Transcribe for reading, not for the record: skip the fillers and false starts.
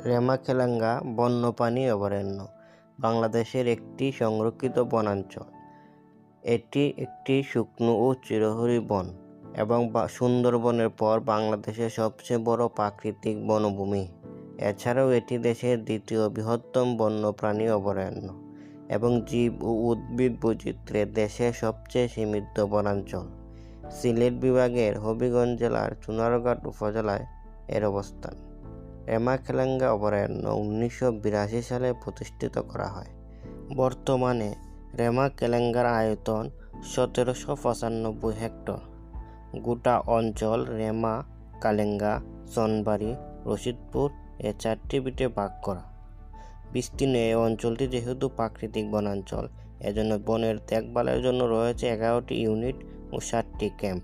রেমাকেলাঙ্গা বন্যপ্রাণী অভয়ারণ্য বাংলাদেশের একটি সংরক্ষিত বনাঞ্চল। এটি একটি শুকনো ও চিরহরিৎ বন এবং সুন্দরবনের পর বাংলাদেশের সবচেয়ে বড় প্রাকৃতিক বনভূমি। এছাড়াও এটি দেশের দ্বিতীয় বৃহত্তম বন্যপ্রাণী অভয়ারণ্য এবং জীব ও উদ্ভিদ বৈচিত্র্যে দেশের সবচেয়ে সমৃদ্ধ বনাঞ্চল। সিলেট বিভাগের হবিগঞ্জ জেলার চুনারুঘাট উপজেলায় এর অবস্থান। রেমাকেলাঙ্গা অভয়ারণ্য 1982 সালে প্রতিষ্ঠিত করা হয়। বর্তমানে রেমাকেলাঙ্গার আয়তন 1795 হেক্টর। গোটা অঞ্চল রেমা-কালেঙ্গা, চনবাড়ি, রশিদপুর এ 4টি বিটে ভাগ করা। বিস্তীর্ণ এই অঞ্চলটি যেহেতু প্রাকৃতিক বনাঞ্চল, এজন্য বনের দেখভালের জন্য রয়েছে 11টি ইউনিট ও 7টি ক্যাম্প।